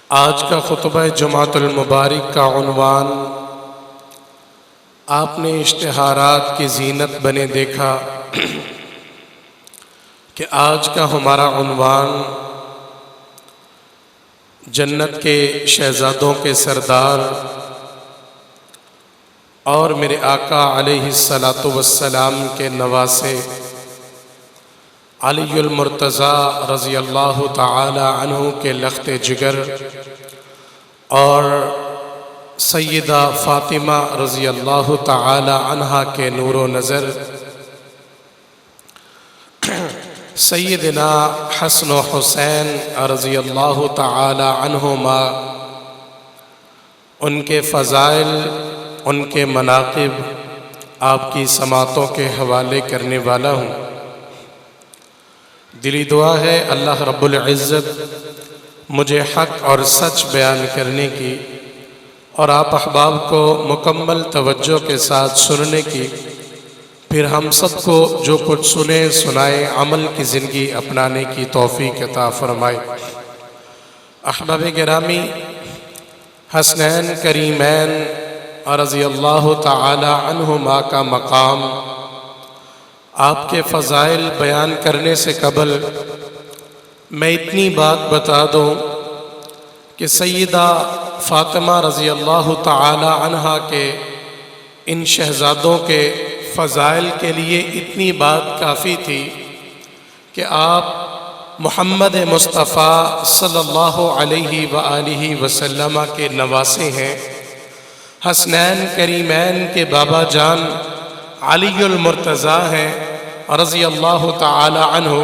آج کا خطبہ جمعۃ المبارک کا عنوان آپ نے اشتہارات کی زینت بنے دیکھا کہ آج کا ہمارا عنوان جنت کے شہزادوں کے سردار اور میرے آقا علیہ الصلاۃ والسلام کے نواسے علی المرتضیٰ رضی اللہ تعالی عنہ کے لخت جگر اور سیدہ فاطمہ رضی اللہ تعالی عنہا کے نور و نظر، سیدنا حسن و حسین رضی اللہ تعالی عنہما، ان کے فضائل، ان کے مناقب آپ کی سماعتوں کے حوالے کرنے والا ہوں۔ دلی دعا ہے اللہ رب العزت مجھے حق اور سچ بیان کرنے کی اور آپ احباب کو مکمل توجہ کے ساتھ سننے کی، پھر ہم سب کو جو کچھ سنے سنائے عمل کی زندگی اپنانے کی توفیق عطا فرمائے۔ احباب گرامی، حسنین کریمین رضی اللہ تعالی عنہما کا مقام، آپ کے فضائل بیان کرنے سے قبل میں اتنی بات بتا دوں کہ سیدہ فاطمہ رضی اللہ تعالی عنہا کے ان شہزادوں کے فضائل کے لیے اتنی بات کافی تھی کہ آپ محمد مصطفیٰ صلی اللہ علیہ وآلہ وسلم کے نواسے ہیں۔ حسنین کریمین کے بابا جان علی المرتضیٰ ہیں رضی اللہ تعالی عنہ،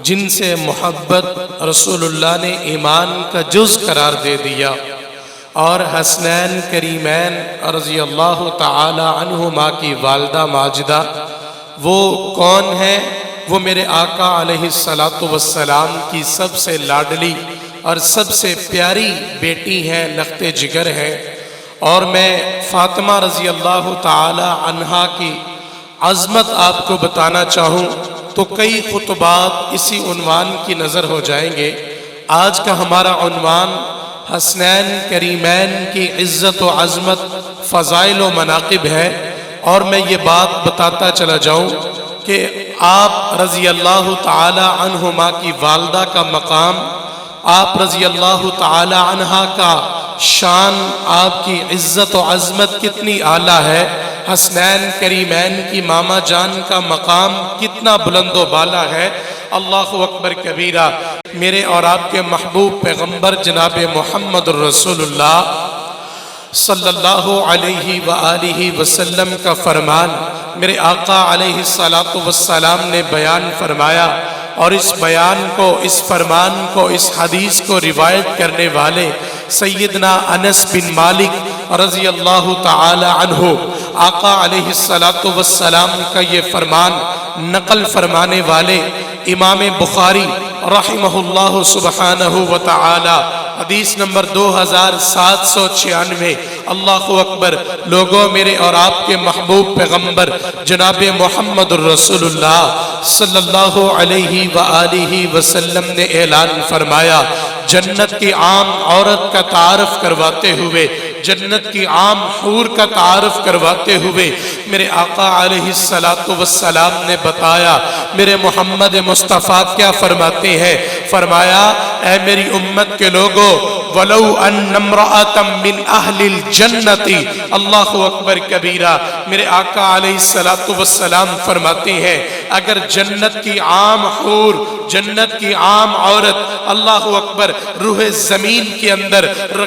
جن سے محبت رسول اللہ نے ایمان کا جز قرار دے دیا، اور حسنین کریمین رضی اللہ تعالی عنہما کی والدہ ماجدہ وہ کون ہیں؟ وہ میرے آقا علیہ الصلاۃ والسلام کی سب سے لاڈلی اور سب سے پیاری بیٹی ہیں، لخت جگر ہیں۔ اور میں فاطمہ رضی اللہ تعالی عنہا کی عظمت آپ کو بتانا چاہوں تو کئی خطبات اسی عنوان کی نظر ہو جائیں گے۔ آج کا ہمارا عنوان حسنین کریمین کی عزت و عظمت، فضائل و مناقب ہے، اور میں یہ بات بتاتا چلا جاؤں کہ آپ رضی اللہ تعالی عنہما کی والدہ کا مقام، آپ رضی اللہ تعالی عنہا کا شان، آپ کی عزت و عظمت کتنی اعلیٰ ہے۔ حسنین کریمین کی ماما جان کا مقام کتنا بلند و بالا ہے۔ اللہ اکبر کبیرہ۔ میرے اور آپ کے محبوب پیغمبر جناب محمد الرسول اللہ صلی اللہ علیہ وآلہ وسلم کا فرمان میرے آقا علیہ الصلاۃ والسلام نے بیان فرمایا، اور اس بیان کو، اس فرمان کو، اس حدیث کو روایت کرنے والے سیدنا انس بن مالک رضی اللہ تعالی عنہ، آقا علیہ الصلاۃ والسلام کا یہ فرمان نقل فرمانے والے امام بخاری رحمہ اللہ سبحانہ وتعالی، حدیث نمبر 2796۔ اللہ اکبر۔ لوگوں، میرے اور آپ کے محبوب پیغمبر جناب محمد الرسول اللہ صلی اللہ علیہ وآلہ وسلم نے اعلان فرمایا، جنت کی عام عورت کا تعارف کرواتے ہوئے، جنت کی عام حور کا تعارف کرواتے ہوئے میرے آقا علیہ الصلاۃ والسلام نے بتایا، میرے محمد مصطفیٰ کیا فرماتے ہیں؟ فرمایا، اے میری امت کے لوگوں، وَلَوْ أَنَّ امْرَأَةً مِّنْ أَهْلِ الْجَنَّةِ، اللہ اکبر کبیرہ۔ میرے آقا علیہ الصلاۃ والسلام فرماتے ہیں، اگر جنت کی عام حور، جنت کی عام عورت، اللہ اکبر، روح زمین کے اندر،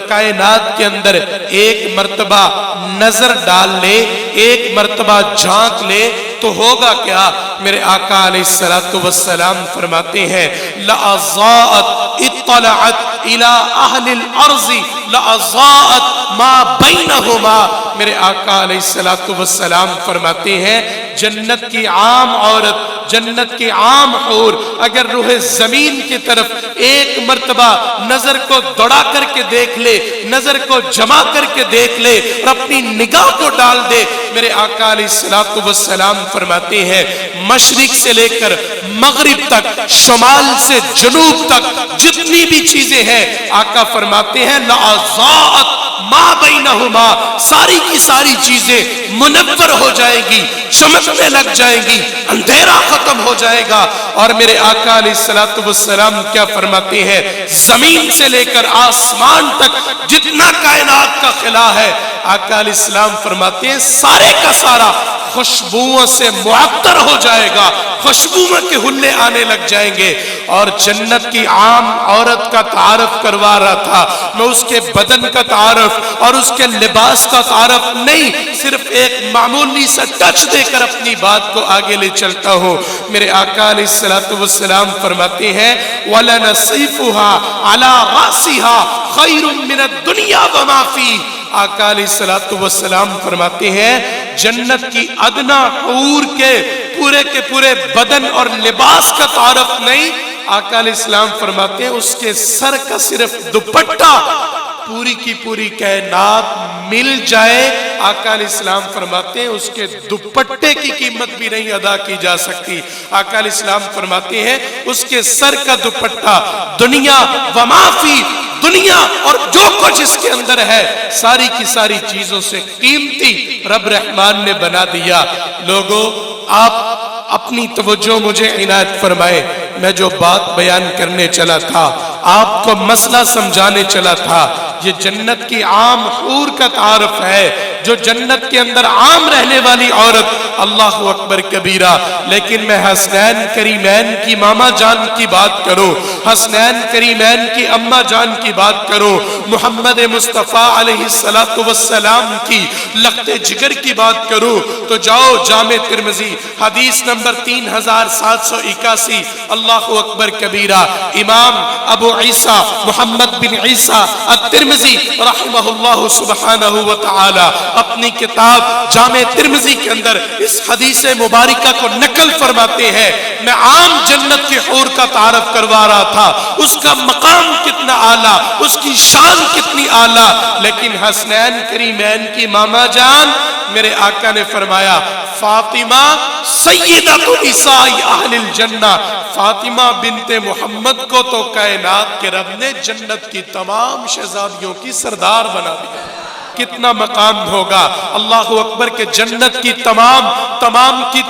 کائنات کے اندر ایک مرتبہ نظر ڈال لے، ایک مرتبہ جھانک لے تو ہوگا کیا؟ میرے آقا علیہ الصلاۃ والسلام فرماتے ہیں، لَأَضَاءَتْ اطَّلَعَتْ إِلَىٰ أَهْلِ الْأَرْضِ لَأَضَاءَتْ مَا بَيْنَهُمَا۔ میرے آقا علیہ الصلاۃ والسلام فرماتے ہیں، جنت کی عام عورت، جنت کی عام حور اگر روح زمین کی طرف ایک مرتبہ نظر کو دوڑا کر کے دیکھ لے، نظر کو جمع کر کے دیکھ لے اور اپنی نگاہ کو ڈال دے، میرے آقا علیہ الصلوۃ والسلام فرماتے ہیں مشرق سے لے کر مغرب تک، شمال سے جنوب تک جتنی بھی چیزیں ہیں، آقا فرماتے ہیں لَأَضَاءَتْ مَا بَيْنَهُمَا، ساری کی ساری چیزیں منور ہو جائے گی، چمکنے لگ جائیں گی، اندھیرا ختم ہو جائے گا۔ اور میرے آقا علیہ الصلوۃ والسلام کیا فرماتے ہیں، زمین سے لے کر آسمان تک جتنا کائنات کا خلا ہے، آقا علیہ السلام فرماتے ہیں سارے کا سارا خوشبوؤں سے معطر ہو جائے گا، خوشبوؤں کے ہلے آنے لگ جائیں گے۔ اور جنت کی عام عورت کا تعارف کروا رہا تھا میں، اس کے بدن کا تعارف اور اس کے لباس کا تعارف نہیں، صرف ایک معمولی سا ٹچ دے کر اپنی بات کو آگے لے چلتا ہوں۔ میرے آقا علیہ الصلوۃ والسلام فرماتے ہیں وَلَنَصِفُهَا عَلَى رَأْسِهَا خَيْرٌ مِّنَ الدُّنْيَا وَمَا فِيهَا، آقا علیہ الصلوۃ والسلام فرماتے ہیں جنت کی ادنا حور کے پورے بدن اور لباس کا تعارف نہیں، آقا علیہ السلام فرماتے ہیں اس کے سر کا صرف دوپٹہ پوری کی پوری کائنات مل جائے، آقا علیہ السلام فرماتے ہیں اس کے دوپٹے کی قیمت بھی نہیں ادا کی جا سکتی۔ آقا علیہ السلام فرماتے ہیں اس کے سر کا دوپٹہ دنیا وما فی، دنیا اور جو کچھ اس کے اندر ہے ساری کی ساری چیزوں سے قیمتی رب رحمان نے بنا دیا۔ لوگوں آپ اپنی توجہ مجھے عنایت فرمائے، میں جو بات بیان کرنے چلا تھا، آپ کو مسئلہ سمجھانے چلا تھا، یہ جنت کی عام حور کا تعارف ہے، جو جنت کے اندر عام رہنے والی عورت، اللہ اکبر کبیرہ۔ لیکن میں حسنین کریمین کی ماما جان کی بات کروں، حسنین کریمین کی اماں جان کی بات کروں، محمد مصطفیٰ علیہ الصلوۃ والسلام کی لخت جگر کی بات کروں تو جاؤ جامع ترمذی حدیث نمبر 3781، اللہ اکبر کبیرہ۔ امام ابو عیسیٰ محمد بن عیسیٰ الترمذی رحمہ اللہ سبحانہ وتعالی اپنی کتاب جامع ترمذی کے اندر اس حدیث مبارکہ کو نقل فرماتے ہیں، میں عام جنت کی حور کا تعارف کروا رہا تھا، اس کا مقام کتنا اعلیٰ، اس کی شان کتنی اعلیٰ، لیکن حسنین کریمین کی ماما جان میرے آقا نے فرمایا فاطمہ سیدۃ نساء اہل الجنہ، فاطمہ بنت محمد کو تو کائنات کے رب نے جنت کی تمام شہزادیوں کی سردار بنا دیا۔ کتنا مقام ہوگا، اللہ اکبر کہ جنت کی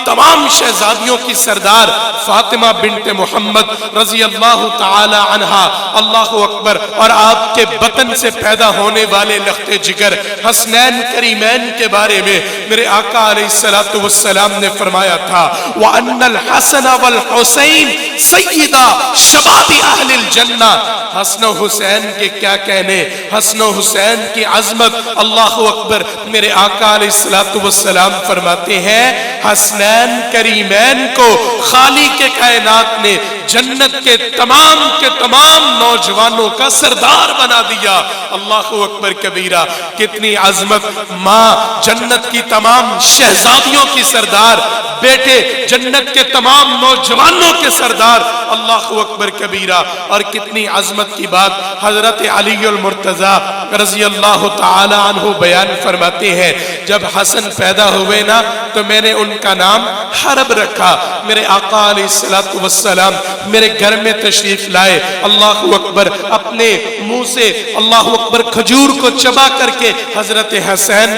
تمام شہزادیوں کی سردار فاطمہ بنت محمد رضی اللہ تعالی عنہا، اللہ اکبر۔ اور آپ کے بطن سے پیدا ہونے والے لخت جگر حسنین کریمین کے بارے میں میرے آقا علیہ الصلوۃ والسلام نے فرمایا تھا وَأَنَّ الْحَسَنَ وَالْحُسَيْنِ سَيِّدَا شَبَابِ أَهْلِ الْجَنَّةِ، حسن و حسین کے کیا کہنے، حسن و حسین کی عظمت، اللہ اکبر۔ میرے آقا علیہ الصلوۃ والسلام فرماتے ہیں حسنین کریمین کو خالق کائنات نے جنت کے تمام نوجوانوں کا سردار بنا دیا، اللہ اکبر کبیرہ۔ کتنی عظمت، ماں جنت کی تمام شہزادیوں کی سردار، بیٹے جنت کے تمام نوجوانوں کے سردار، اللہ اکبر کبیرہ۔ اور کتنی عظمت کی بات حضرت علی المرتضیٰ رضی اللہ تعالی عنہ بیان فرماتے ہیں جب حسن پیدا ہوئے نا تو میں نے ان کا نام حرب رکھا۔ میرے آقا علیہ الصلوۃ والسلام میرے گھر میں تشریف لائے، اللہ اکبر، اپنے منہ سے اللہ اکبر کھجور کو چبا کر کے حضرت حسین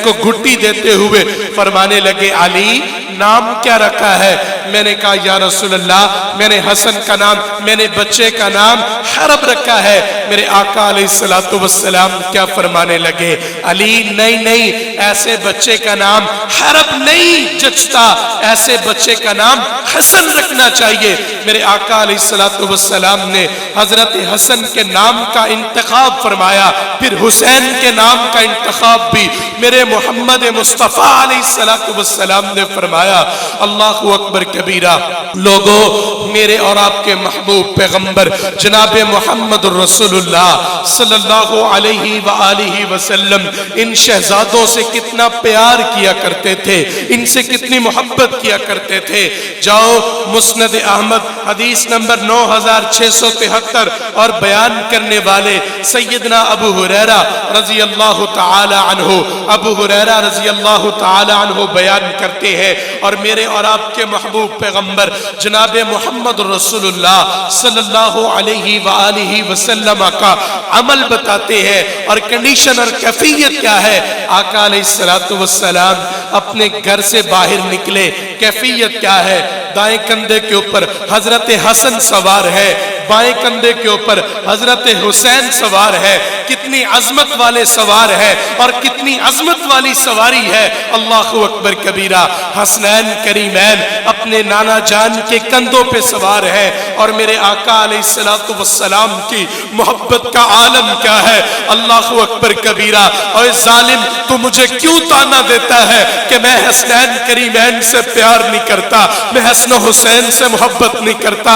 کو گھٹی دیتے ہوئے فرمانے لگے علی نام کیا رکھا ہے؟ میں نے کہا یا رسول اللہ میں نے حسن کا نام، میں نے بچے کا نام حرب رکھا ہے۔ میرے آقا علیہ الصلوۃ والسلام کیا فرمانے لگے علی نہیں، ایسے بچے کا نام حرب نہیں جچتا، ایسے بچے کا نام حسن رکھنا چاہیے۔ میرے آقا علیہ الصلوۃ والسلام نے حضرت حسن کے نام کا انتخاب فرمایا، پھر حسین کے نام کا انتخاب بھی میرے محمد مصطفیٰ علیہ الصلوۃ والسلام نے فرمایا، اللہ اکبر۔ کبیرہ۔ لوگوں، میرے اور آپ کے محبوب پیغمبر جناب محمد رسول اللہ صلی اللہ علیہ وآلہ وسلم ان شہزادوں سے کتنا پیار کیا کرتے تھے، ان سے کتنی محبت کیا کرتے تھے۔ جاؤ مسند احمد حدیث نمبر 9673 اور بیان کرنے والے سیدنا ابو ہریرہ رضی اللہ تعالی عنہ، ابو ہریرہ رضی اللہ تعالی عنہ بیان کرتے ہیں اور میرے اور آپ کے محبوب پیغمبر جناب محمد رسول اللہ صلی اللہ علیہ وآلہ وسلم کا عمل بتاتے ہیں اور کنڈیشن اور کیفیت کیا ہے۔ آقا علیہ السلام اپنے گھر سے باہر نکلے، کیفیت کیا ہے؟ دائیں کندھے کے اوپر حضرت حسن سوار ہے، بائیں کندھے کے اوپر حضرت حسین سوار ہے۔ کتنی عظمت والے سوار ہے اور کتنی عظمت والی سواری ہے، اللہ اکبر کبیرہ۔ حسنین کریمین اپنے نانا جان کے کندھوں پہ سوار ہے اور میرے آقا علیہ السلام کی محبت کا عالم کیا ہے، اللہ اکبر کبیرہ۔ اور ظالم تو مجھے کیوں تانا دیتا ہے کہ میں حسنین کریمین سے پیار نہیں کرتا، میں حسن و حسین سے محبت نہیں کرتا؟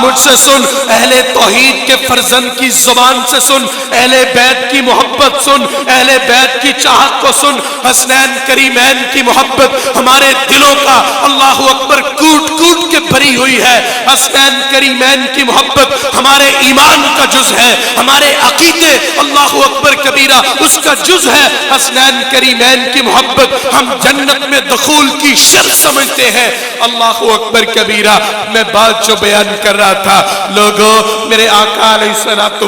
مجھ سے سن، اہل توحید کے فرزند کی زبان سے سن، اہل بیت کی محبت سن، اہل بیت کی چاہت کو سن۔ حسنین کریمین کی محبت ہمارے دلوں کا اللہ اکبر کوٹ کوٹ کے بھری ہوئی ہے۔ حسنین کریمین کی محبت ہمارے ایمان کا جز ہے، ہمارے عقیدے اللہ اکبر کبیرہ اس کا جز ہے۔ حسنین کریمین کی محبت ہم جنت میں دخول کی شرط سمجھتے ہیں، اللہ اکبر کبیرہ۔ میں بات جو بیان کر رہا تھا، لوگوں میرے آقا علیہ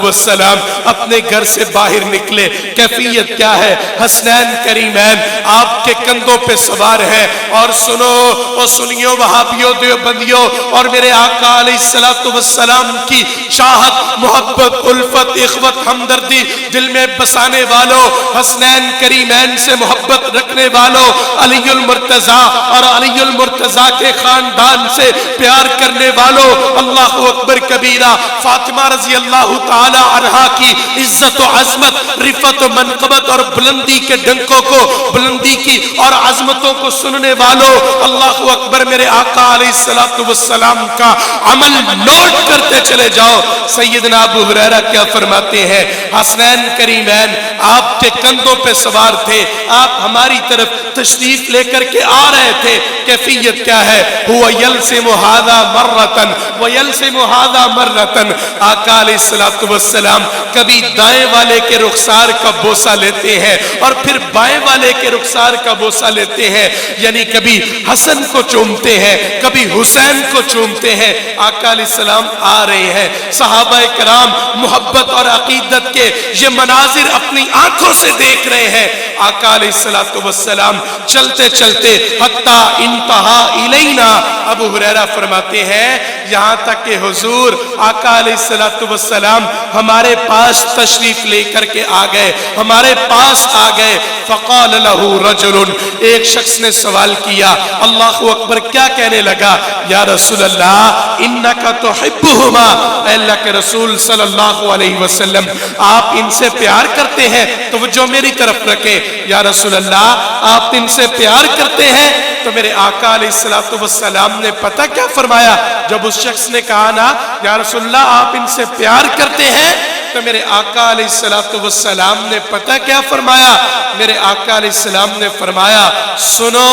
السلام اپنے گھر سے باہر نکلے، کیفیت کیا ہے؟ حسنین کریمین آپ کے کندھوں پہ سوار ہے اور سنو اور سنیو وہابیو دیوبندیو اور میرے آقا علیہ السلام کی چاہت، محبت، الفت، اخوت، ہمدردی دل میں بسانے والوں، حسنین کریمین سے محبت رکھنے والوں، علی المرتضی اور علی المرتضی کے خاندان سے پیار کرنے والوں، اللہ اکبر کبیرہ۔ فاطمہ رضی اللہ تعالی عنہا کی عزت و عظمت، رفت و منقبت اور بلندی کے ڈنکوں کو، بلندی کی اور عظمتوں کو سننے والوں، اللہ اکبر میرے آقا علیہ السلام کا عمل نوٹ کرتے چلے جاؤ۔ سیدنا ابو ہریرہ کیا فرماتے ہیں؟ حسنین کریمین آپ کے کندھوں پہ سوار تھے، آپ ہماری طرف تشریف لے کر کے آ رہے تھے، کیفیت کیا ہے؟ هو يلسم هذا مرة ويلسم هذا مرة۔ آقا علیہ السلام کبھی دائیں والے کے رخسار کا بوسہ لیتے ہیں اور پھر بائیں والے کے رخسار کا بوسہ لیتے ہیں، یعنی کبھی حسن کو چومتے ہیں، کبھی حسین کو چومتے ہیں۔ آقا علیہ السلام آ رہے ہیں، صحابہ کرام محبت اور عقیدت کے یہ مناظر اپنی آنکھوں سے دیکھ رہے ہیں۔ آقا علیہ السلام چلتے چلتے حتی انتہا الینا، ابو ہریرہ فرماتے ہیں یہاں تک کہ حضور آقا علیہ السلام ہمارے پاس تشریف لے کر کے آ گئے، ہمارے پاس آ گئے۔ فقال له رجل، ایک شخص نے سوال کیا، اللہ اکبر، کیا کہنے لگا؟ یا رسول اللہ انک تحبہما، اے اللہ کے رسول صلی اللہ علیہ وسلم آپ ان سے پیار کرتے ہیں؟ تو وہ جو میری طرف رکھے، یا رسول اللہ آپ ان سے پیار کرتے ہیں؟ تو میرے آقا علیہ السلام نے پتہ کیا فرمایا؟ جب اس شخص نے کہا نا یا رسول اللہ آپ ان سے پیار کرتے ہیں، تو میرے آقا علیہ السلام نے پتہ کیا فرمایا؟ میرے آقا علیہ السلام نے فرمایا سنو،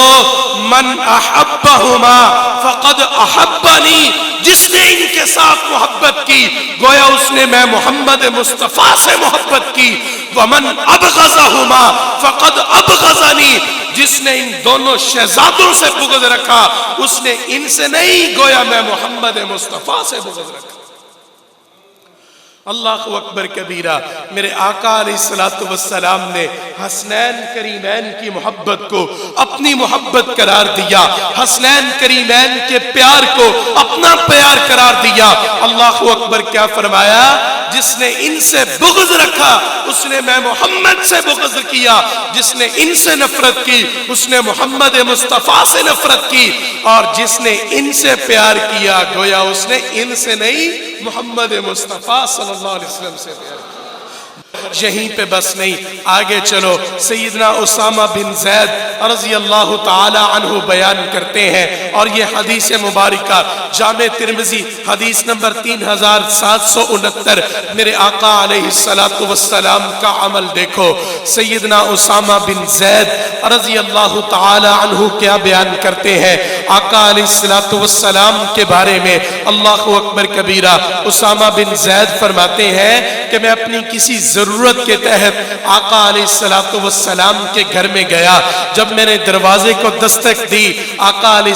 من احبہما فقد احبنی، جس نے ان کے ساتھ محبت کی گویا اس نے میں محمد مصطفیٰ سے محبت کی۔ ومن ابغضہما فقد ابغضنی، جس نے ان دونوں شہزادوں سے بغض رکھا اس نے ان سے نہیں، گویا میں محمد مصطفیٰ سے بغض رکھا۔ اللہ اکبر کبیرہ۔ میرے آقا علیہ السلام نے حسنین کریمین کی محبت کو اپنی محبت قرار دیا، حسنین کریمین کے پیار کو اپنا پیار قرار دیا۔ اللہ اکبر، کیا فرمایا؟ جس نے ان سے بغض رکھا اس نے میں محمد سے بغض کیا، جس نے ان سے نفرت کی اس نے محمد مصطفیٰ سے نفرت کی، اور جس نے ان سے پیار کیا گویا اس نے ان سے نہیں محمد مصطفیٰ صلی اللہ علیہ وسلم سے پیار کیا۔ یہیں پہ بس نہیں، آگے چلو سیدنا اسامہ بن زید رضی اللہ تعالی عنہ بیان کرتے ہیں، اور یہ حدیث مبارکہ جامع ترمذی حدیث نمبر 3769، میرے آقا علیہ السلام کا عمل دیکھو۔ سیدنا اسامہ بن زید رضی اللہ تعالی عنہ کیا بیان کرتے ہیں آقا علیہ السلام کے بارے میں؟ اللہ اکبر کبیرہ۔ اسامہ بن زید فرماتے ہیں کہ میں اپنی کسی ضرورت کے تحت آقا علیہ السلام کے گھر میں گیا، جب میں نے دروازے کو دستک دی، آقا علیہ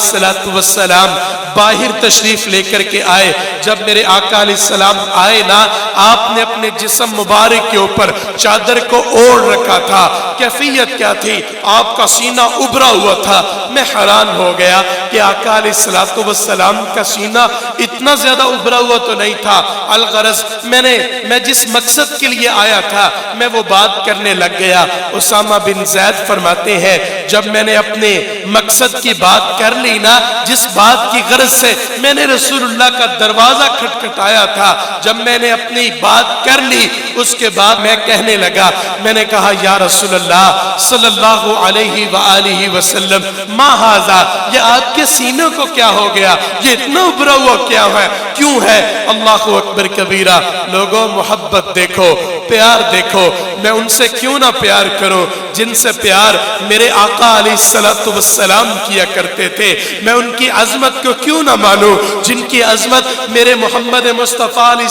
السلام باہر تشریف لے کر کے آئے۔ جب میرے آقا علیہ السلام آئے نا، آپ نے اپنے جسم مبارک کے اوپر چادر کو اوڑھ رکھا تھا۔ کیفیت کیا تھی؟ آپ کا سینہ ابھرا ہوا تھا۔ میں حیران ہو گیا کہ آقا علیہ السلام کا سینہ اتنا زیادہ ابھرا ہوا تو نہیں تھا۔ الغرض میں جس مقصد کے لیے آیا تھا میں وہ بات کرنے لگ گیا۔ اسامہ بن زید فرماتے ہیں جب میں نے اپنے مقصد کی بات کر لی نا، جس بات کی غرض سے میں نے رسول اللہ کا دروازہ کھٹکھٹایا تھا، جب میں نے اپنی بات کر لی، اس کے بعد میں کہنے لگا، میں نے کہا یا رسول اللہ صلی اللہ علیہ وآلہ وسلم، ما ھذا، یہ آپ کے سینے کو کیا ہو گیا؟ یہ اتنا ابھرا ہوا کیا ہے؟ کیوں ہے؟ اللہ اکبر کبیرہ۔ لوگوں محبت دیکھو، پیار دیکھو۔ میں ان سے کیوں نہ پیار کروں جن سے پیار میرے آقا علیہ السلام کیا کرتے تھے؟ میں ان کی عظمت کو کیوں نہ مانوں جن کی عظمت میرے محمد مصطفیٰ علیہ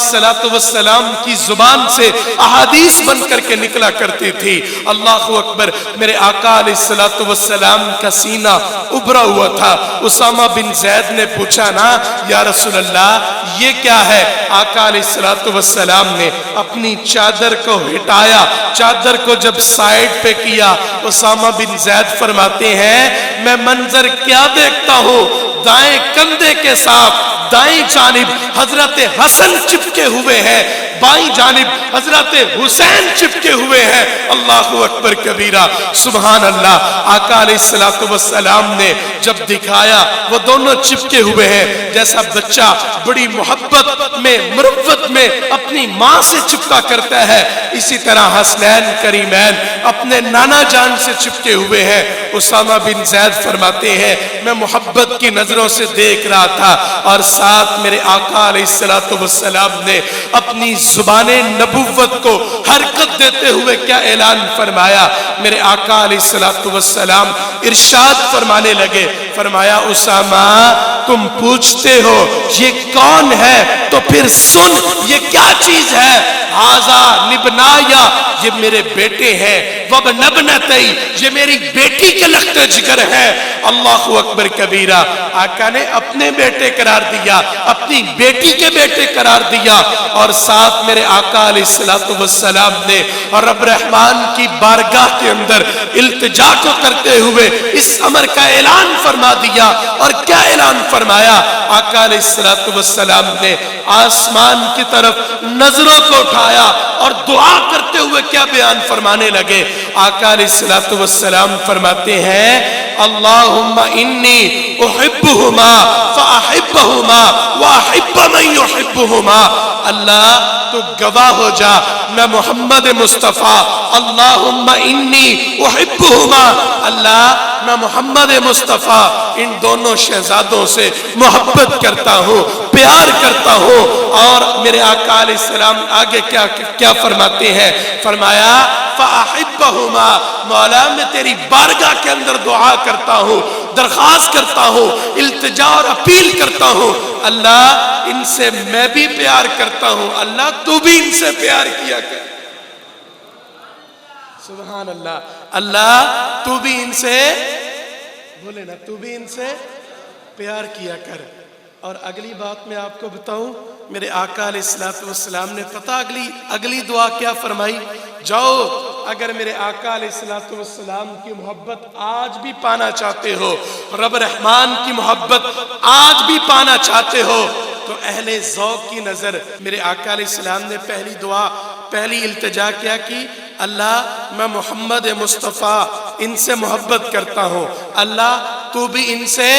السلام کی زبان سے احادیث بن کر کے نکلا کرتی تھی۔ اللہ اکبر۔ میرے آقا علیہ السلام کا سینہ ابھرا ہوا تھا۔ اسامہ بن زید نے پوچھا نا یا رسول اللہ یہ کیا ہے؟ آقا علیہ السلام نے اپنی چادر کو ہٹایا، چادر کو جب سائیڈ پہ کیا، اسامہ بن زید فرماتے ہیں میں منظر کیا دیکھتا ہوں، دائیں کندھے کے ساتھ دائیں جانب حضرت حسن چپکے ہوئے ہیں، بائیں جانب حضرت حسین چپکے ہوئے ہیں۔ اللہ اکبر کبیرہ، سبحان اللہ۔ آقا علیہ السلام نے جب دکھایا وہ دونوں چپکے ہوئے ہیں، جیسا بچہ بڑی محبت میں مروت میں اپنی ماں سے چپکا کرتا ہے، اسی طرح حسنین کریمین اپنے نانا جان سے چپکے ہوئے ہیں۔ اسامہ بن زید فرماتے ہیں میں محبت کی نظروں سے دیکھ رہا تھا، اور ساتھ میرے آقا علیہ السلام نے اپنی زبان نبوت کو حرکت دیتے ہوئے کیا اعلان فرمایا؟ میرے آقا علیہ السلام ارشاد فرمانے لگے، فرمایا اسامہ تم پوچھتے ہو یہ کون ہے، تو پھر سن یہ کیا چیز ہے؟ ھذا لبنایا، یہ میرے بیٹے ہیں، وابن ابنتی، یہ میری بیٹی کے لخت جگر ہے۔ اللہ اکبر کبیرہ۔ آقا نے اپنے بیٹے قرار دیا، اپنی بیٹی کے بیٹے قرار دیا، اور ساتھ میرے آقا علیہ السلام نے اور رب رحمان کی بارگاہ کے اندر التجا کو کرتے ہوئے اس امر کا اعلان فرما دیا۔ اور کیا اعلان فرمایا؟ آقا علیہ السلام نے آسمان کی طرف نظروں کو اٹھایا اور دعا کرتے ہوئے کیا بیان فرمانے لگے؟ آقا علیہ السلام فرماتے ہیں اللہم انی احبہما فاحبہما واحب من یحبہما۔ اللہ تو گواہ ہو جا میں محمد مصطفیٰ، اللہم انی احبہما، اللہ میں محمد مصطفیٰ ان دونوں شہزادوں سے محبت کرتا ہوں، پیار کرتا ہوں۔ اور میرے آقا علیہ السلام آگے کیا فرماتے ہیں؟ فرمایا فاحبہما، مولا میں تیری بارگاہ کے اندر دعا کرتا ہوں، درخواست کرتا ہوں، التجا اور اپیل کرتا ہوں، اللہ ان سے میں بھی پیار کرتا ہوں، اللہ تو بھی ان سے پیار کیا کر۔ سبحان اللہ۔ اللہ تو بھی ان سے، بولے نا، تو بھی ان سے پیار کیا کر۔ اور اگلی بات میں آپ کو بتاؤں، میرے آقا علیہ السلام نے پتہ اگلی دعا کیا فرمائی؟ جاؤ اگر میرے آقا علیہ السلام کی محبت آج بھی پانا چاہتے ہو، رب رحمان کی محبت آج بھی پانا چاہتے ہو، تو اہل ذوق کی نظر میرے آقا علیہ السلام نے پہلی دعا، پہلی التجا کیا کی؟ اللہ میں محمد مصطفیٰ ان سے محبت کرتا ہوں، اللہ تو بھی ان سے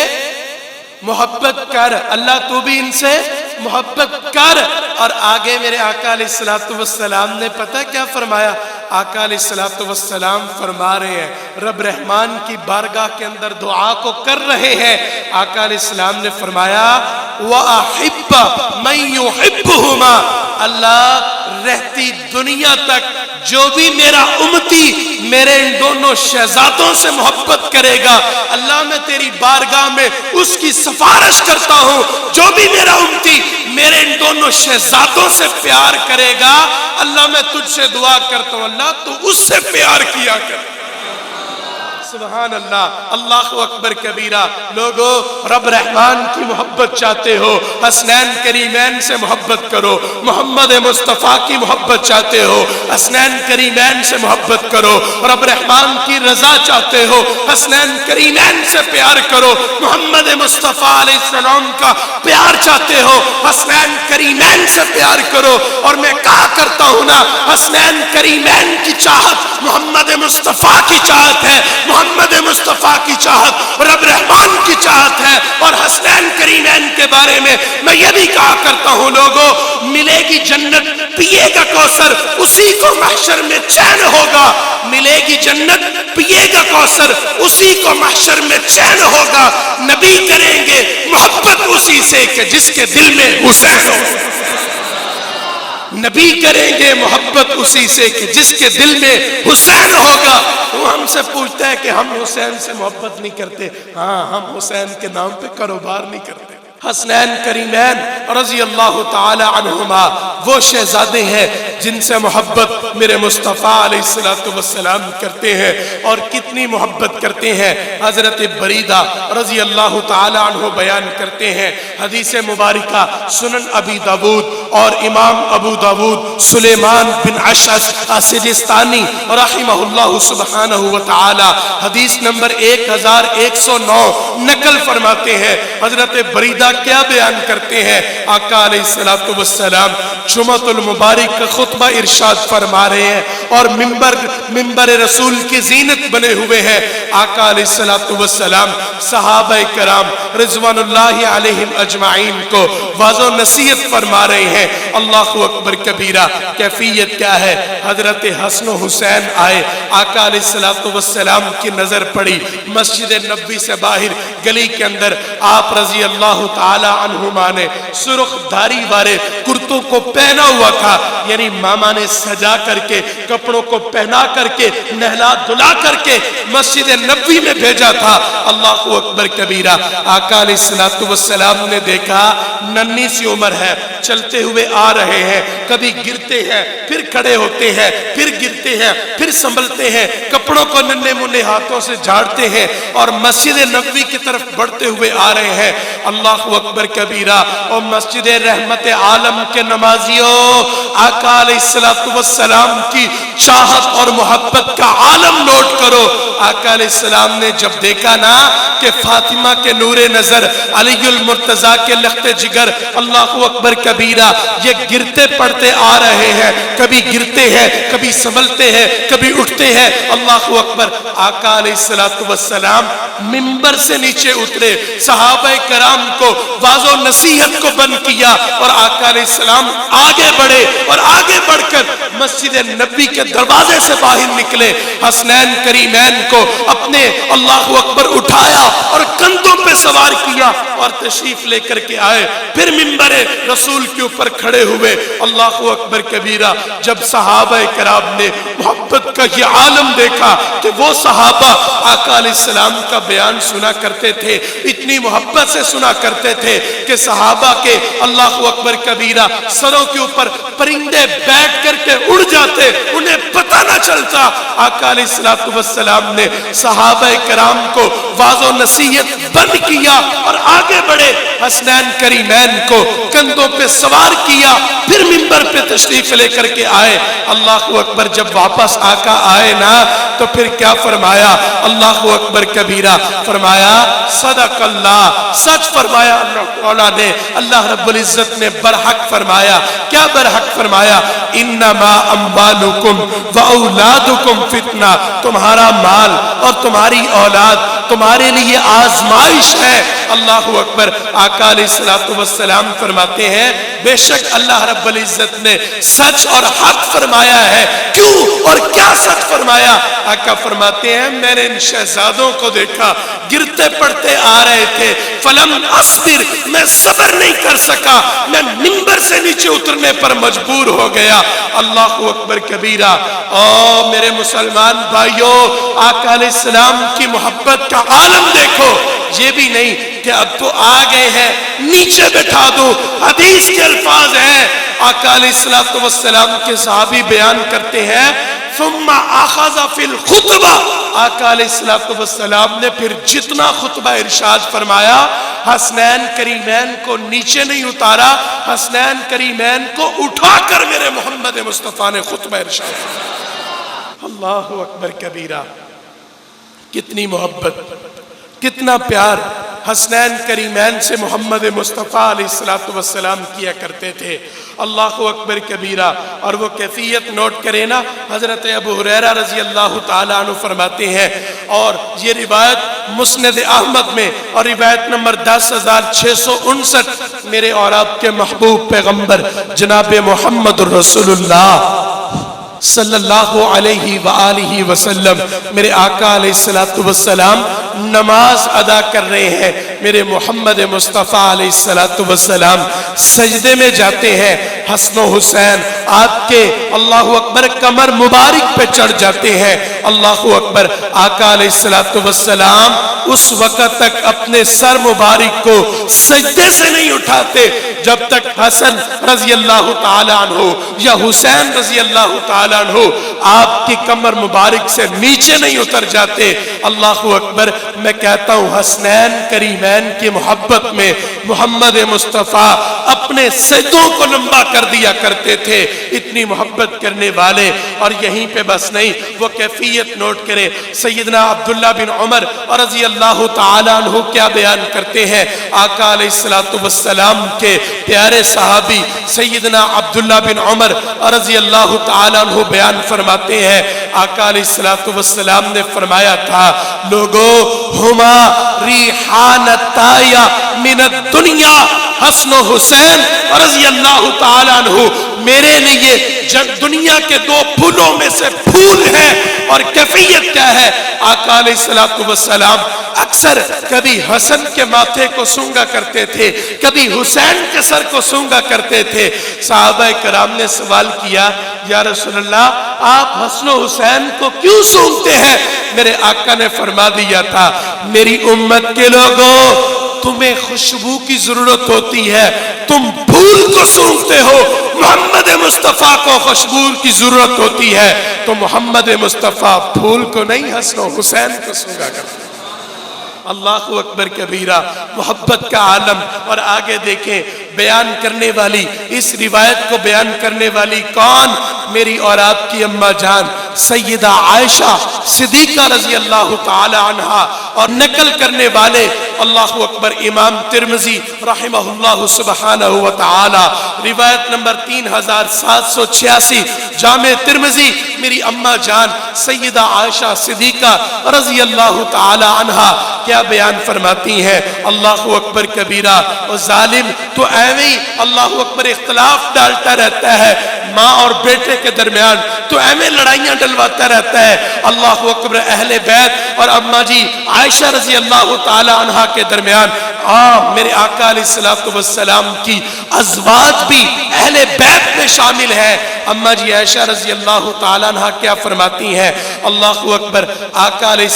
محبت کر، اللہ تو بھی ان سے محبت کر۔ اور آگے میرے آقا علیہ الصلوۃ والسلام نے پتہ کیا فرمایا؟ آقا علیہ الصلوۃ والسلام فرما رہے ہیں، رب رحمان کی بارگاہ کے اندر دعا کو کر رہے ہیں، آقا علیہ السلام نے فرمایا وَأَحِبَّ مَن يُحِبُّهُمَا، اللہ رہتی دنیا تک جو بھی میرا امتی میرے ان دونوں شہزادوں سے محبت کرے گا، اللہ میں تیری بارگاہ میں اس کی سفارش کرتا ہوں، جو بھی میرا امتی میرے ان دونوں شہزادوں سے پیار کرے گا، اللہ میں تجھ سے دعا کرتا ہوں اللہ تو اس سے پیار کیا کر۔ سبحان اللہ، اللہ اکبر کبیرہ۔ لوگو رب رحمان کی محبت چاہتے ہو، حسنین کریمین سے محبت کرو، محمد مصطفیٰ کی محبت چاہتے ہو، حسنین کریمین سے محبت کرو، رب رحمان کی رضا چاہتے ہو، حسنین کریمین سے پیار کرو، محمد مصطفیٰ علیہ السلام کا پیار چاہتے ہو، حسنین کریمین سے پیار کرو۔ اور میں کہا کرتا ہوں نا، حسنین کریمین کی چاہت محمد مصطفیٰ کی چاہت ہے، محمد مصطفیٰ کی چاہت رب رحمان کی چاہت ہے۔ اور حسنین کریمین کے بارے میں میں یہ بھی کہا کرتا ہوں، لوگوں ملے گی جنت، پیے گا کوثر، اسی کو محشر میں چین ہوگا۔ ملے گی جنت، پیے گا کوثر، اسی کو محشر میں چین ہوگا۔ نبی کریں گے محبت اسی سے کہ جس کے دل میں حسین ہو، نبی کریں گے محبت اسی سے کہ جس کے دل میں حسین ہوگا۔ وہ ہم سے پوچھتا ہے کہ ہم حسین سے محبت نہیں کرتے، ہاں ہم حسین کے نام پہ کاروبار نہیں کرتے۔ حسنین کریمین رضی اللہ تعالی عنہما وہ شہزادے ہیں جن سے محبت میرے مصطفیٰ علیہ السلام کرتے ہیں، اور کتنی محبت کرتے ہیں۔ حضرت بریدہ رضی اللہ تعالی عنہ بیان کرتے ہیں، حدیث مبارکہ سنن ابی داود اور امام ابو داود سلیمان بن اشعث السجستانی رحمہ اللہ سبحانہ وتعالی حدیث نمبر 1109 نقل فرماتے ہیں۔ حضرت بریدہ کیا بیان کرتے ہیں؟ آقا علیہ السلام جمعۃ المبارک کا خطبہ ارشاد فرما رہے ہیں، اور منبر رسول کی زینت بنے ہوئے ہیں۔ آقا علیہ السلام صحابہ کرام رضوان اللہ علیہم اجمعین کو واعظ و نصیحت فرما رہے ہیں۔ اللہ اکبر کبیرہ۔ کیفیت کیا ہے؟ حضرت حسن و حسین آئے، آقا علیہ السلام کی نظر پڑی مسجد نبوی سے باہر گلی کے اندر، آپ رضی اللہ تعالی عنہما نے سرخ دھاری والے کرتوں کو پہنا ہوا تھا، یعنی ماما نے سجا کر کے کپڑوں کو پہنا کر کے نہلا دھلا کر کے مسجد نبوی میں بھیجا تھا۔ اللہ اکبر کبیرہ۔ آقا علیہ السلام نے دیکھا ننھی سی عمر ہے، چلتے ہوئے آ رہے ہیں، کبھی گرتے ہیں پھر کھڑے ہوتے ہیں، پھر گرتے ہیں پھر سنبھلتے ہیں، کپڑوں کو ننھے منھے ہاتھوں سے جھاڑتے ہیں اور مسجد نبوی کی طرف بڑھتے ہوئے آ رہے ہیں۔ اللہ اکبر کبیرہ۔ اور مسجد رحمت عالم کے نمازیوں، آقا علیہ السلام کی چاہت اور محبت کا عالم نوٹ کرو۔ آقا علیہ السلام نے جب دیکھا نا کہ فاطمہ کے نور نظر، علی المرتضیٰ کے لخت جگر، اللہ اکبر کبیرہ، یہ گرتے پڑتے آ رہے ہیں، کبھی گرتے ہیں کبھی سنبھلتے ہیں کبھی اٹھتے ہیں۔ اللہ اکبر۔ آقا علیہ السلام منبر سے نیچے اترے، صحابہ کرام کو واعظ و نصیحت کو بند کیا، اور آقا علیہ السلام آگے بڑھے، اور آگے بڑھ کر مسجد نبوی کے دروازے سے باہر نکلے۔ حسنین کریمین کو اپنے اللہ اکبر اٹھایا اور کندھوں پہ سوار کیا اور تشریف لے کر کے آئے، پھر منبر رسول کے اوپر کھڑے ہوئے۔ اللہ اکبر کبیرہ۔ جب صحابہ کرام نے محبت کا یہ عالم دیکھا کہ وہ صحابہ آقا علیہ السلام کا بیان سنا کرتے تھے، اتنی محبت سے سنا کرتے تھے کہ صحابہ کے اللہ اکبر کبیرہ سروں کے اوپر پرندے بیٹھ کر کے اڑ جاتے، انہیں پتہ نہ چلتا۔ آقا علیہ السلام نے صحابہ کرام کو واعظ و نصیحت بند کیا اور آگے بڑھے، حسنین کریمین کو کندھوں پہ سوار کیا، پھر منبر پہ تشریف لے کر کے آئے۔ اللہ اکبر۔ جب واپس آقا آئے نا تو پھر کیا فرمایا؟ اللہ اکبر کبیرہ۔ فرمایا صدق اللہ، سچ فرمایا اللہ تعالیٰ نے، اللہ رب العزت نے برحق فرمایا۔ کیا برحق فرمایا؟ انما اموالکم و اولادکم فتنہ، تمہارا مال اور تمہاری اولاد تمہارے لیے آزمائش ہے۔ اللہ اکبر۔ آقا علیہ الصلوۃ والسلام فرماتے ہیں بے شک اللہ رب العزت نے سچ اور حق فرمایا ہے۔ کیوں اور کیا سچ فرمایا؟ آقا فرماتے ہیں میں نے ان شہزادوں کو دیکھا گرتے پڑتے آ رہے تھے، فلم اصبر، میں صبر نہیں کر سکا، میں منبر سے نیچے اترنے پر مجبور ہو گیا۔ اللہ اکبر کبیرہ۔ او میرے مسلمان بھائیوں، آقا علیہ السلام کی محبت کا عالم دیکھو۔ یہ بھی نہیں کہ اب تو آ گئے ہیں نیچے بٹھا دو۔ حدیث کے الفاظ ہیں، آقا علیہ السلام کے صحابی بیان کرتے ہیں ثم اخذ فی الخطبہ، آقا علیہ السلام نے پھر جتنا خطبہ ارشاد فرمایا حسنین کریمین کو نیچے نہیں اتارا، حسنین کریمین کو اٹھا کر میرے محمد مصطفیٰ نے خطبہ ارشاد فرمایا۔ اللہ اکبر کبیرہ۔ کتنی محبت، کتنا پیار حسنین کریمین سے محمد مصطفیٰ علیہ السلام کیا کرتے تھے۔ اللہ اکبر کبیرہ۔ اور وہ کیفیت نوٹ کرے نا، حضرت ابو ہریرہ رضی اللہ تعالیٰ عنہ فرماتے ہیں، اور یہ روایت مسند احمد میں اور روایت نمبر 10,659 میرے اور آپ کے محبوب پیغمبر جناب محمد رسول اللہ صلی اللہ علیہ وآلہ وسلم، میرے آقا علیہ السلام نماز ادا کر رہے ہیں، میرے محمد مصطفیٰ علیہ السلام سجدے میں جاتے ہیں، حسن و حسین آپ کے اللہ اکبر کمر مبارک پہ چڑھ جاتے ہیں۔ اللہ اکبر۔ آقا علیہ السلام اس وقت تک اپنے سر مبارک کو سجدے سے نہیں اٹھاتے جب تک حسن رضی اللہ تعالیٰ عنہ یا حسین رضی اللہ تعالیٰ عنہ آپ کی کمر مبارک سے نیچے نہیں اتر جاتے۔ اللہ اکبر۔ میں کہتا ہوں حسنین کریمین کی محبت میں محمد مصطفیٰ اپنے سجدوں کو لمبا کر دیا کرتے تھے، اتنی محبت کرنے والے۔ اور یہیں پہ بس نہیں، وہ کیفیت نوٹ کرے۔ سیدنا عبداللہ بن عمر رضی اللہ تعالیٰ عنہ کیا بیان کرتے ہیں؟ آقا علیہ السلام کے پیارے صحابی سیدنا عبداللہ بن عمر رضی اللہ تعالیٰ عنہ بیان فرماتے ہیں، آقا علیہ السلام نے فرمایا تھا لوگو ہما ریحانتایا من الدنیا، حسن و حسین رضی اللہ تعالیٰ عنہ میرے لیے جب دنیا کے دو پھولوں میں سے پھول ہیں۔ اور کیفیت کیا ہے؟ آقا علیہ السلام اکثر کبھی حسن کے ماتھے کو سونگا کرتے تھے، کبھی حسین کے سر کو سونگا کرتے تھے۔ صحابہ کرام نے سوال کیا یا رسول اللہ آپ حسن و حسین کو کیوں سونگتے ہیں؟ میرے آقا نے فرما دیا تھا میری امت کے لوگوں تمہیں خوشبو کی ضرورت ہوتی ہے، تم پھول کو سونگتے ہو، محمد مصطفیٰ کو خوشبو کی ضرورت ہوتی ہے تو محمد مصطفیٰ پھول کو نہیں حسن و حسین کو سونگا کرتے۔ اللہ اکبر کبیرہ۔ محبت کا عالم۔ اور آگے دیکھیں بیان کرنے والی، اس روایت کو بیان کرنے والی کون؟ میری اور آپ کی اماں جان سیدہ عائشہ صدیقہ رضی اللہ تعالی عنہا، اور نقل کرنے والے اللہ اکبر امام ترمذی رحمہ اللہ سبحانہ و تعالی، روایت نمبر 3786 جامع ترمذی، میری اماں جان سیدہ عائشہ صدیقہ رضی اللہ تعالی عنہا کیا بیان فرماتی ہیں؟ اللہ اکبر کبیرہ۔ اور ظالم تو ایویں اللہ اکبر اختلاف ڈالتا رہتا ہے، ماں اور بیٹے کے درمیان تو ایویں لڑائیاں ڈلواتا رہتا ہے۔ اللہ اکبر اہل بیت اور اماں جی عائشہ رضی اللہ تعالی عنہا کے درمیان میرے آقا علیہ السلام کی ازواج بھی اہل بیت میں شامل ہے۔ اماں جی عائشہ رضی اللہ تعالی عنہا کیا فرماتی ہیں؟ اللہ اکبر۔ آقا علیہ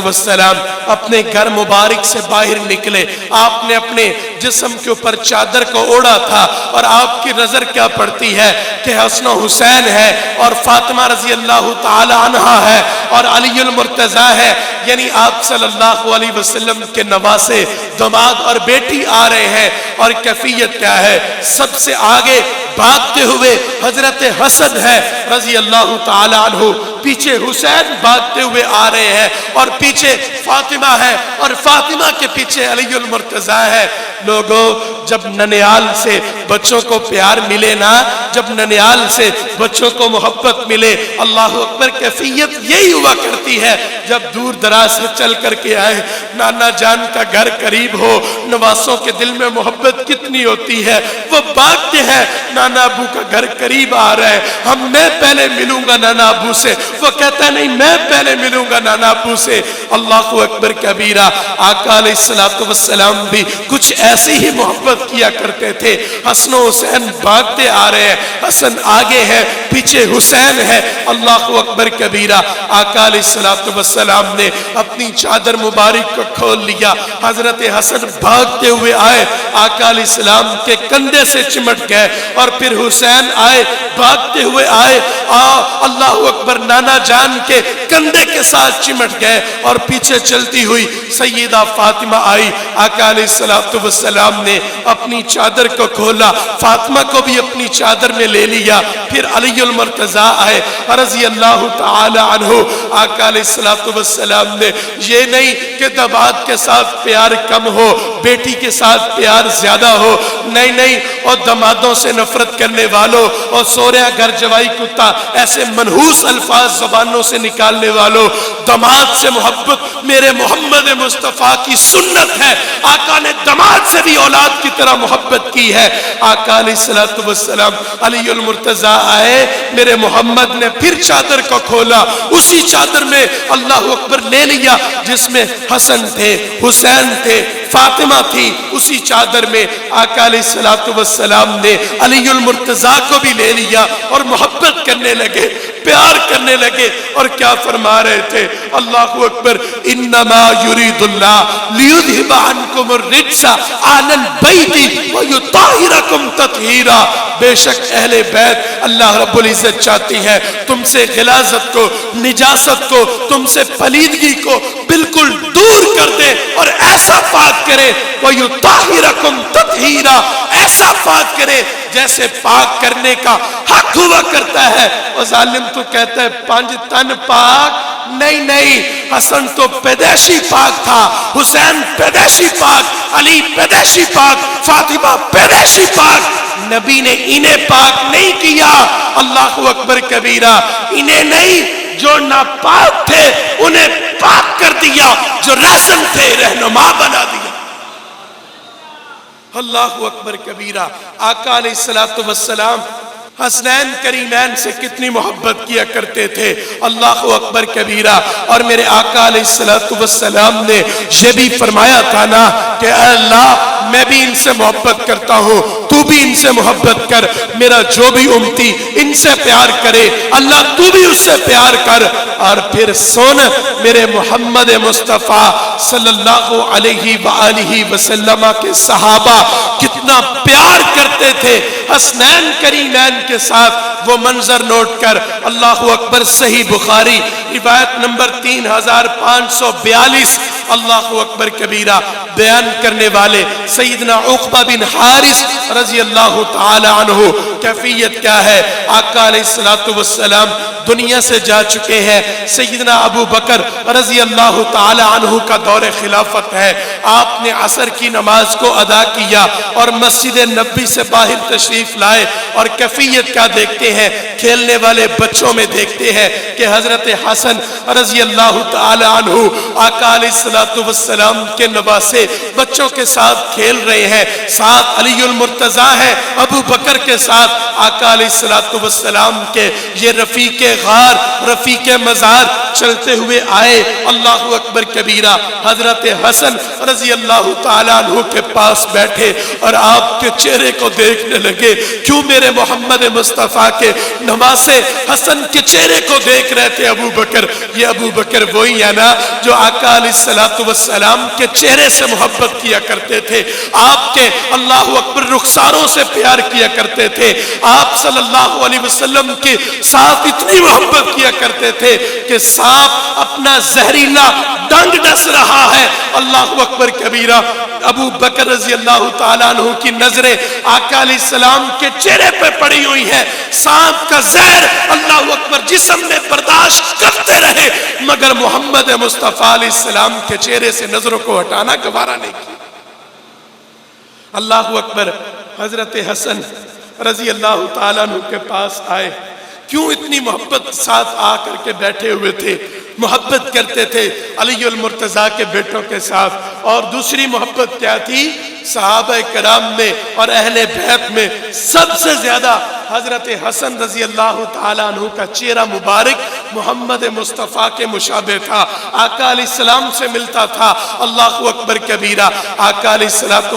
السلام اپنے گھر مبارک سے باہر نکلے، آپ نے اپنے جسم کے اوپر چادر کو اوڑھا تھا، اور آپ کی نظر کیا پڑتی ہے کہ حسن و حسین ہے اور فاطمہ رضی اللہ تعالی عنہا ہے اور علی المرتضیٰ ہے، یعنی آپ صلی اللہ علیہ وسلم کے نواسے داماد اور بیٹی آ رہے ہیں۔ اور کیفیت کیا ہے؟ سب سے آگے بھاگتے ہوئے حضرت حسن ہے رضی اللہ تعالی عنہ، پیچھے حسین بھاگتے ہوئے آ رہے ہیں، اور پیچھے فاطمہ ہے، اور فاطمہ کے پیچھے علی المرتضیٰ ہے۔ لوگوں جب ننیال سے بچوں کو پیار ملے نا، جب ننیال عیال سے بچوں کو محبت ملے۔ اللہ اکبر، کیفیت یہی ہوا کرتی ہے جب دور دراز سے چل کر کے آئے، نانا جان کا گھر قریب ہو، نواسوں کے دل میں محبت کتنی ہوتی ہے، وہ بھاگتے ہیں، نانا ابو کا گھر قریب آ رہا ہے، میں پہلے ملوں گا نانا ابو سے، وہ کہتا ہے نہیں میں پہلے ملوں گا نانا ابو سے۔ اللہ اکبر کبیرہ۔ آقا علیہ السلام بھی کچھ ایسی ہی محبت کیا کرتے تھے۔ حسن و حسین بھاگتے آ رہے ہیں، حسن آگے ہے، پیچھے حسین ہے۔ اللہ اکبر کبیرہ۔ آقا علیہ السلام نے اپنی چادر مبارک کو کھول لیا، حضرت حسن بھاگتے ہوئے آئے، آقا علیہ السلام کے کندھے سے چمٹ گئے، اور پھر حسین آئے، بھاگتے ہوئے آئے، اللہ اکبر، نانا جان کے کندھے کے ساتھ چمٹ گئے، اور پیچھے چلتی ہوئی سیدہ فاطمہ آئی۔ آقا علیہ السلام نے اپنی چادر کو کھولا، فاطمہ کو بھی اپنی چادر میں لے لیا، پھر علی المرتضی آئے رضی اللہ تعالی عنہ۔ آقا علیہ السلام نے یہ نہیں کہ داماد کے ساتھ پیار کم ہو، بیٹی کے ساتھ پیار زیادہ ہو، نہیں، اور دامادوں سے نفرت کرنے والوں اور سوریا گھر جوائی کتا، ایسے منحوس الفاظ زبانوں سے نکالنے والوں، داماد سے محبت میرے محمد مصطفیٰ کی سنت ہے۔ آقا نے داماد سے بھی اولاد کی طرح محبت کی ہے۔ آقا علیہ السلام علی المرتضی آئے، میرے محمد نے پھر چادر کو کھولا، اسی چادر میں اللہ اکبر لے لیا جس میں حسن تھے، حسین تھے، فاطمہ تھی، اسی چادر میں آقا علیہ السلام نے علی المرتضی کو بھی لے لیا، اور محبت کرنے لگے، پیار کرنے لگے، اور کیا فرما رہے تھے؟ اللہ اکبر، انما یرید اللہ لیذھب عنکم الرجس اہل البیت ویطہرکم تطہیرا۔ بے شک اہل بیت اللہ رب العزت چاہتی ہے تم سے غلاظت کو، نجاست کو، تم سے پلیدگی کو بالکل دور کر دے، اور ایسا پاک کرے، وَيُطَهِّرَكُمْ تَطْهِيرًا، ایسا پاک کرے جیسے پاک کرنے کا حق ہوا کرتا ہے۔ اور ظالم تو کہتا ہے 5 تن پاک، نہیں، حسن تو پیدائشی پاک تھا، حسین پیدائشی پاک، علی پیدائشی پاک، فاطمہ پیدائشی پاک۔ نبی نے انہیں پاک نہیں کیا، اللہ اکبر کبیرہ، انہیں نہیں، جو ناپاک تھے انہیں پاک کر دیا، جو رہزن تھے رہنما بنا دیا۔ اللہ اکبر کبیرہ۔ آقا علیہ السلام حسنین کریمین سے کتنی محبت کیا کرتے تھے، اللہ اکبر کبیرہ۔ اور میرے آقا علیہ السلام نے یہ بھی فرمایا تھا نا کہ اے اللہ میں بھی ان سے محبت کرتا ہوں، تو بھی ان سے محبت کر، میرا جو بھی امتی ان سے پیار کرے اللہ تو بھی اس سے پیار کر۔ اور پھر سن میرے محمد مصطفیٰ صلی اللہ علیہ وآلہ وسلم کے صحابہ کتنا پیار کرتے تھے حسنین کریمین کے ساتھ۔ وہ منظر نوٹ کر، اللہ اکبر، صحیح بخاری روایت نمبر 3542، اللہ اکبر کبیرہ، بیان کرنے والے سیدنا عقبہ بن حارث رضی اللہ تعالی عنہ۔ کیفیت کیا ہے؟ آقا علیہ السلام دنیا سے جا چکے ہیں، سیدنا ابو بکر رضی اللہ تعالی عنہ کا دور خلافت ہے۔ آپ نے عصر کی نماز کو ادا کیا اور مسجد نبوی سے باہر تشریف لائے، اور کیفیت کیا دیکھتے ہیں؟ کھیلنے والے بچوں میں دیکھتے ہیں کہ حضرت حسن رضی اللہ تعالی عنہ آقا علیہ السلام کے نواسے بچوں کے ساتھ کھیل رہے ہیں، ساتھ علی المرتضی ہے، ابو بکر کے ساتھ آقا علیہ السلام کے یہ رفیق غار، رفیق مزار چلتے ہوئے آئے۔ اللہ اکبر کبیرہ، حضرت حسن رضی اللہ تعالیٰ عنہ کے پاس بیٹھے اور آپ کے چہرے کو دیکھنے لگے۔ کیوں؟ میرے محمد مصطفیٰ کے نواسے حسن کے چہرے کو دیکھ رہے تھے ابو بکر۔ یہ ابو بکر وہی ہے نا جو آقا علیہ السلام کے چہرے سے محبت کیا کرتے تھے، آپ کے اللہ اکبر رخساروں سے پیار کیا کرتے تھے، آپ صلی اللہ علیہ وسلم کے ساتھ اتنی محبت کیا کرتے تھے کہ سانپ اپنا زہریلا ڈنگ ڈس رہا ہے، اللہ اکبر کبیرہ۔ ابو بکر رضی اللہ تعالیٰ عنہ کی نظریں آقا علیہ السلام کے چہرے پہ پڑی ہوئی ہیں، سانپ کا زہر اللہ اکبر جسم میں برداشت کرتے رہے، مگر محمد مصطفیٰ علیہ السلام کے چہرے سے نظروں کو ہٹانا گوارا نہیں کیا۔ اللہ اکبر۔ حضرت حسن رضی اللہ تعالیٰ عنہ کے پاس آئے. کیوں اتنی محبت ساتھ آ کر کے بیٹھے ہوئے تھے؟ محبت کرتے تھے علی المرتضیٰ کے بیٹوں کے ساتھ. اور دوسری محبت کیا تھی؟ صحابہ کرام میں اور اہل بیت میں سب سے زیادہ حضرت حسن رضی اللہ تعالیٰ عنہ کا چہرہ مبارک محمد مصطفیٰ کے مشابہ تھا. آقا علیہ السلام سے ملتا تھا. اللہ اکبر کبیرہ. آقا علیہ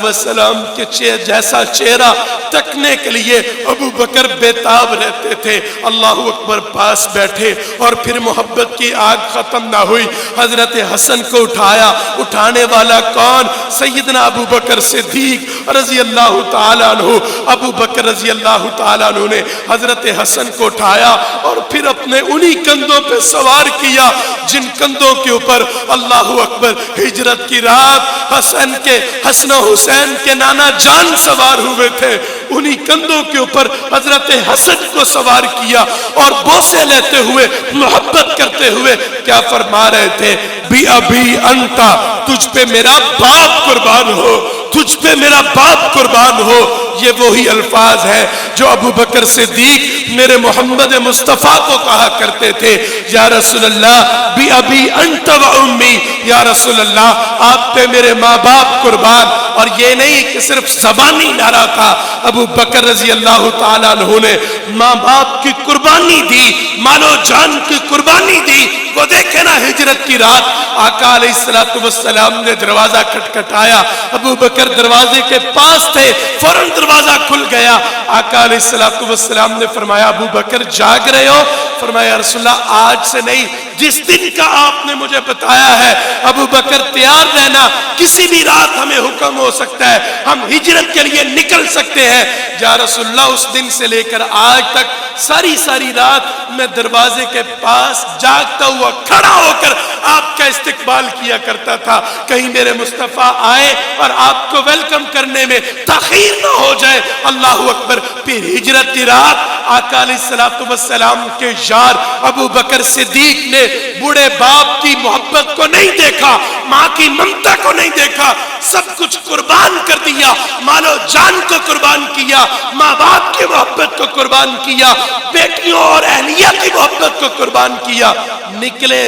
السلام کے جیسا چہرہ تکنے کے لیے ابو بکر بیتاب رہتے تھے. اللہ اکبر. پاس بیٹھے اور پھر محبت کی آگ ختم نہ ہوئی. حضرت حسن کو اٹھایا. اٹھانے والا کون؟ سیدنا ابو بکر صدیق رضی اللہ تعالیٰ عنہ. ابو بکر رضی اللہ تعالیٰ عنہ نے حضرت حسن کو اٹھایا اور پھر اپنے انہی کندھوں پہ سوار کیا جن کندھوں کے اوپر اللہ اکبر ہجرت کی رات حسن و حسین کے نانا جان سوار ہوئے تھے. انہی کندھوں کے اوپر حضرت حسن کو سوار کیا اور بوسے لیتے ہوئے محبت کرتے ہوئے کیا فرما رہے تھے؟ بی ابی انتا، تجھ پہ میرا باپ قربان ہو، تجھ پہ میرا باپ قربان ہو. یہ وہی الفاظ ہے جو ابو بکر صدیق میرے محمد مصطفیٰ کو کہا کرتے تھے. یا رسول اللہ بی ابی انت و امی، یا رسول اللہ آپ پہ میرے ماں باپ قربان. اور یہ نہیں کہ صرف زبانی نعرہ تھا. ابو بکر رضی اللہ تعالیٰ عنہ نے ماں باپ کی قربانی دی، مال و جان کی قربانی دی. وہ دیکھے نا ہجرت کی رات آقا علیہ السلام نے دروازہ کھٹکھٹایا. ابو بکر دروازے کے پاس تھے. فوراً دروازہ کھل گیا. آقا علیہ السلام نے فرمایا ابو بکر جاگ رہے ہو؟ فرمایا رسول اللہ آج سے نہیں، جس دن کا آپ نے مجھے بتایا ہے. ابو بکر تیار رہنا، کسی بھی رات ہمیں حکم ہو سکتا ہے، ہم ہجرت کے لیے نکل سکتے ہیں. یا رسول اللہ اس دن سے لے کر آج تک ساری رات میں دروازے کے پاس جاگتا ہوا کھڑا ہو کر آپ کا استقبال کیا کرتا تھا. کہیں میرے مصطفیٰ آئے اور آپ کو ویلکم کرنے میں تاخیر نہ ہو جائے. اللہ اکبر. پھر ہجرت کی رات آقا علیہ السلام کے یار ابو بکر صدیق نے بوڑھے باپ کی محبت کو نہیں دیکھا، ماں کی ممتا کو نہیں دیکھا، سب کچھ قربان کر دیا. مال و جان کو قربان کیا، ماں باپ کی محبت کو قربان کیا، بیٹیوں اور اہلیہ کی محبت کو قربان کیا. نکلے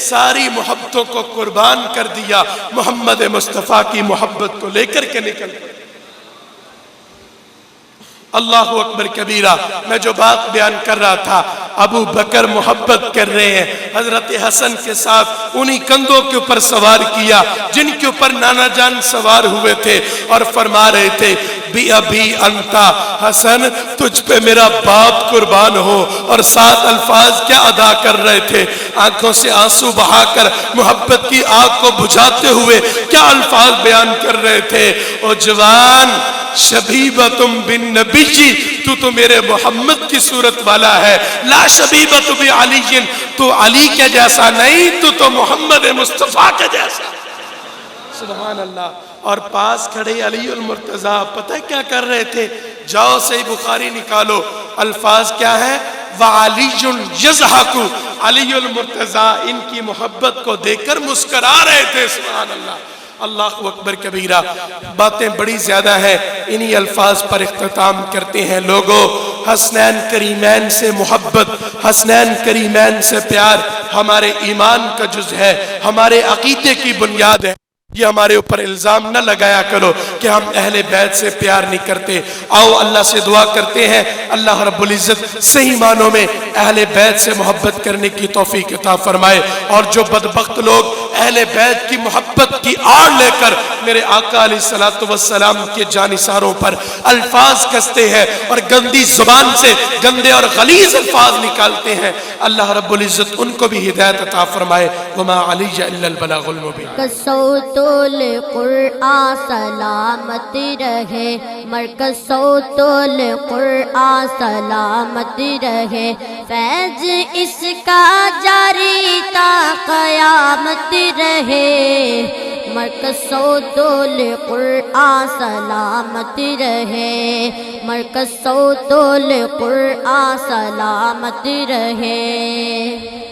ساری محبتوں کو قربان کر دیا. محمد مصطفیٰ کی محبت کو لے کر کے نکل پڑے. اللہ اکبر کبیرہ. میں جو بات بیان کر رہا تھا، ابو بکر محبت کر رہے ہیں. حضرت حسن کے ساتھ انہی کندھوں کے اوپر سوار کیا جن کے اوپر نانا جان سوار ہوئے تھے اور فرما رہے تھے بی ابی انتا حسن، تجھ پہ میرا باپ قربان ہو. اور سات الفاظ کیا ادا کر رہے تھے؟ آنکھوں سے آنسو بہا کر محبت کی آگ کو بجھاتے ہوئے کیا الفاظ بیان کر رہے تھے؟ او جوان شبیبتم بن نبی، تو میرے محمد کی صورت والا ہے. لا شبیبت بعلی، تو علی کے جیسا نہیں، تو محمد مصطفیٰ کے جیسا. سبحان اللہ. اور پاس کھڑے علی المرتضیٰ پتہ کیا کر رہے تھے؟ جاؤ صحیح بخاری نکالو. الفاظ کیا ہے؟ وعلی یضحک. علی المرتضیٰ ان کی محبت کو دیکھ کر مسکرا رہے تھے. سبحان اللہ. اللہ اکبر کبیرہ. باتیں بڑی زیادہ ہیں، انہی الفاظ پر اختتام کرتے ہیں. لوگوں، حسنین کریمین سے محبت، حسنین کریمین سے پیار ہمارے ایمان کا جز ہے، ہمارے عقیدے کی بنیاد ہے. یہ ہمارے اوپر الزام نہ لگایا کرو کہ ہم اہل بیت سے پیار نہیں کرتے. آؤ اللہ سے دعا کرتے ہیں اللہ رب العزت صحیح معنوں میں اہل بیت سے محبت کرنے کی توفیق عطا فرمائے. اور جو بدبخت لوگ اہل بیت کی محبت کی آڑ لے کر میرے آقا علیہ السلام کے جانثاروں پر الفاظ کستے ہیں اور گندی زبان سے گندے اور غلیظ الفاظ نکالتے ہیں، اللہ رب العزت ان کو بھی ہدایت عطا فرمائے. وما علی الا البلاغ المبین. قرآن سلامت رہے، مرکز صوت القرآن سلامت رہے، فیض اس کا جاری تا قیامت رہے، مرکز صوت القرآن سلامت رہے، مرکز صوت القرآن سلامت رہے.